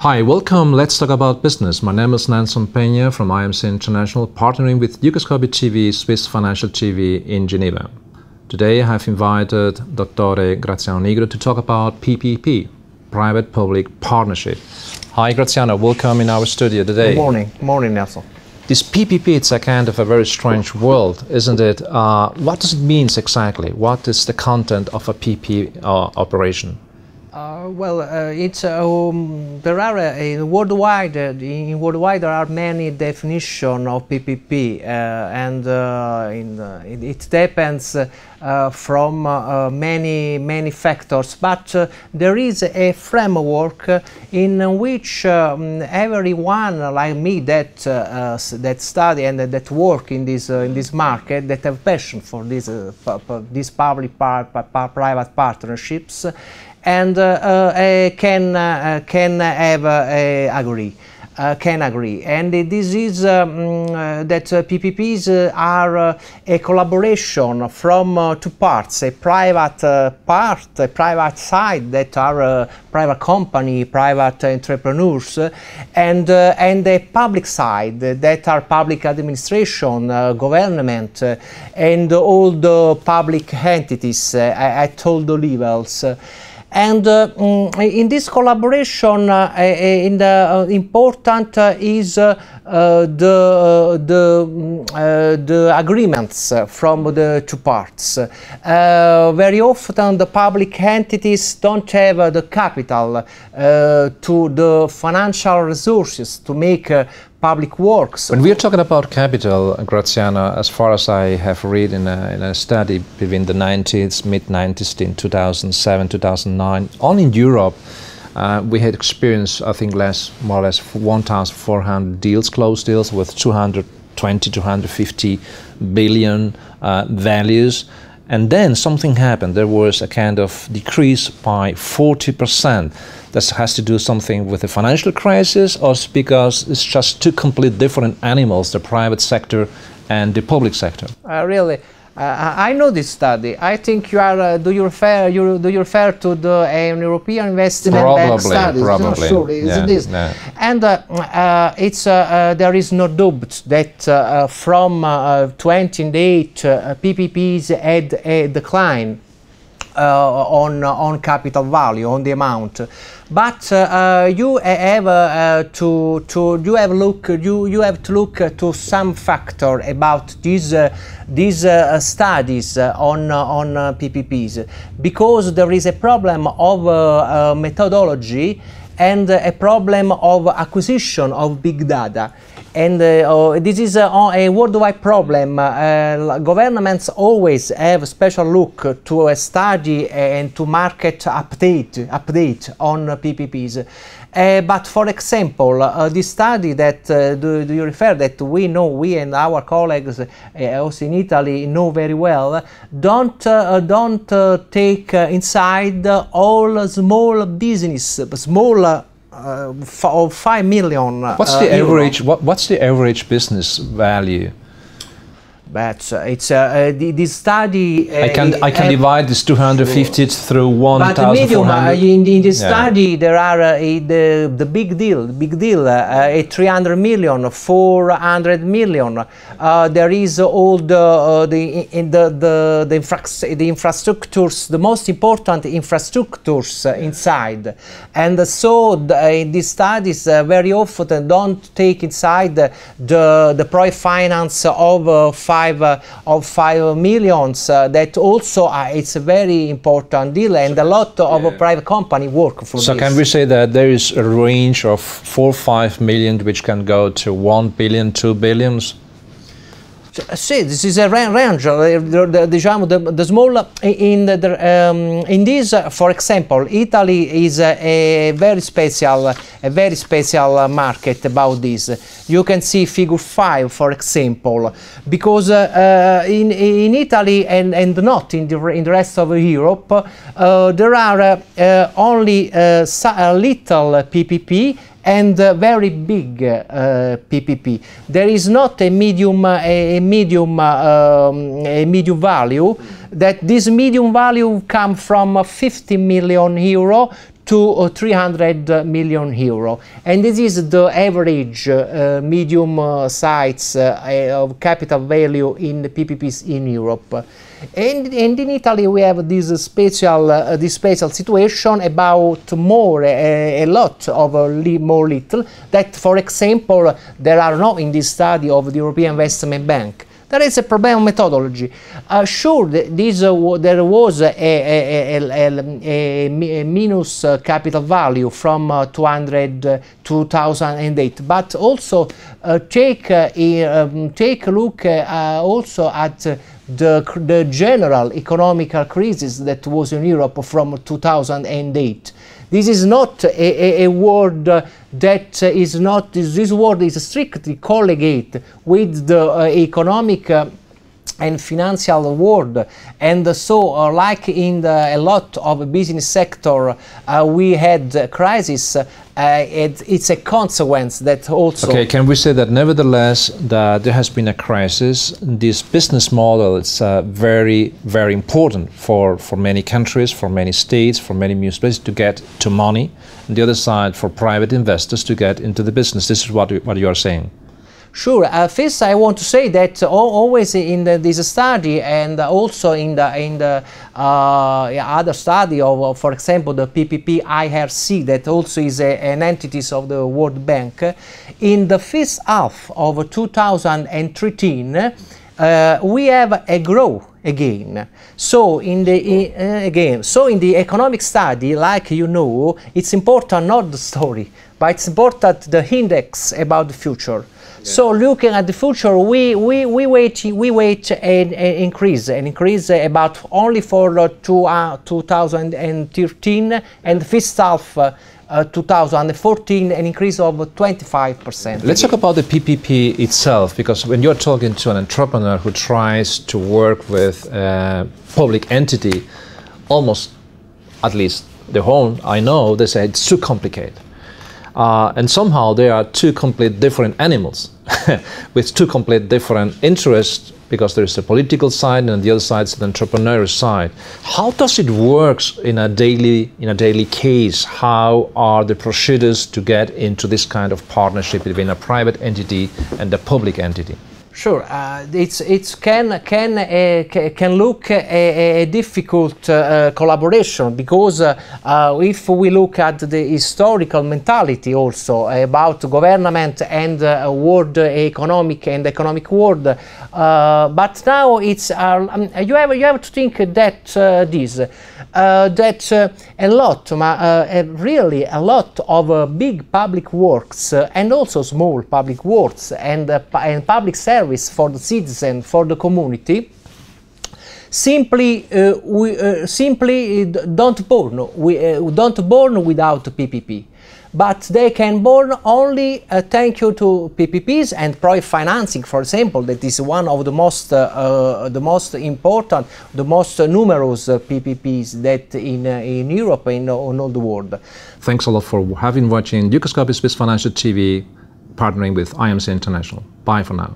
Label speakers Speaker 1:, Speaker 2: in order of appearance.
Speaker 1: Hi, welcome. Let's talk about business. My name is Nelson Peña from IMC International, partnering with Dukascopy TV, Swiss Financial TV in Geneva. Today I have invited Dr. Graziano Nigro to talk about PPP, Private-Public Partnership. Hi Graziano, welcome in our studio today.
Speaker 2: Good morning. Good morning, Nelson.
Speaker 1: This PPP, it's a kind of a very strange world, isn't it? What does it mean exactly? What is the content of a PPP operation?
Speaker 2: There are worldwide. In worldwide, there are many definitions of PPP, it depends from many factors. But there is a framework in which everyone like me that study and that work in this market, that have passion for these public-private partnerships, and can agree. And this is that PPPs are a collaboration from two parts: a private part, a private side that are private company, private entrepreneurs, and a public side that are public administration, government, and all the public entities at all the levels. And in this collaboration, important is the agreements from the two parts. Very often the public entities don't have the capital to the financial resources to make public works.
Speaker 1: When we are talking about capital, Graziano, as far as I have read in a study between the 90s, mid-90s, in 2007, 2009, only in Europe, we had experienced, I think, more or less 1,400 deals, closed deals with 220, 250 billion values. And then something happened. There was a kind of decrease by 40%. That has to do something with the financial crisis, or because it's just two complete different animals, the private sector and the public sector?
Speaker 2: Really, I know this study. I think you are. Do you refer to the European Investment Bank studies?
Speaker 1: Probably.
Speaker 2: No, sure,
Speaker 1: yeah,
Speaker 2: this.
Speaker 1: Yeah.
Speaker 2: And there is no doubt that from 28 PPPs had a decline on capital value, on the amount. But you have to look to some factor about these studies on PPPs, because there is a problem of methodology and a problem of acquisition of big data. And this is a worldwide problem. Governments always have a special look to a study and to market update on PPPs. But for example, the study that do you refer, that we and our colleagues also in Italy know very well, don't take inside all small business, of 5 million.
Speaker 1: What's the average? What's the average business value?
Speaker 2: But it's this study.
Speaker 1: I can divide this 250 through 1,400.
Speaker 2: But medium in this study there are the big deal, 300 million, 400 million. There is all the infrastructures, the most important infrastructures inside, and so these studies very often don't take inside the project finance of 5 millions. That also it's a very important deal, and a lot of private company work for this.
Speaker 1: So can we say that there is a range of 4 or 5 million which can go to 1 billion, 2 billions?
Speaker 2: Sì, this is a range. The small in this, for example, Italy is a very special market about this. You can see figure 5, for example, because in Italy and not in the rest of Europe, there are only a little PPP and very big PPP. There is not a medium value. That this medium value come from 50 million euro to 300 million euro, and this is the average medium size of capital value in the PPPs in Europe. And in Italy we have this special situation about a lot of more little, that for example there are not in this study of the European Investment Bank. There is a problem of methodology. Sure, there was a minus capital value from 2008, but also take a look also at the general economic crisis that was in Europe from 2008. This is not a word that is not, this word is strictly correlated with the economic and financial world, and so like in a lot of business sector we had crisis. It's a consequence that also...
Speaker 1: Okay, can we say that nevertheless that there has been a crisis? This business model is very, very important for many countries, for many states, for many municipalities to get to money. On the other side, for private investors to get into the business. This is what you are saying.
Speaker 2: Sure. First, I want to say that always in this study, and also in the other study of, for example, the PPP IRC, that also is an entity of the World Bank, in the first half of 2013, we have a growth again. So in the economic study, like you know, it's important not the story, but it's important the index about the future. So looking at the future, we wait an increase about only for 2013 and first half 2014, an increase of 25%.
Speaker 1: Let's talk about the PPP itself, because when you're talking to an entrepreneur who tries to work with a public entity, almost, at least the whole I know, they say it's too complicated. And somehow they are two complete different animals with two complete different interests, because there is a political side and on the other side is the entrepreneurial side. How does it work in a daily case? How are the procedures to get into this kind of partnership between a private entity and a public entity?
Speaker 2: Sure, it can look a difficult collaboration, because if we look at the historical mentality also about government and world economic world, but now it's you have to think that really a lot of big public works and also small public works and public service for the citizen, for the community, simply don't born without PPP. But they can born only thank you to PPPs and project financing, for example, that is one of the most important, the most numerous PPPs that in Europe and in all the world.
Speaker 1: Thanks a lot for watching Dukascopy Swiss Financial TV, partnering with IMC International. Bye for now.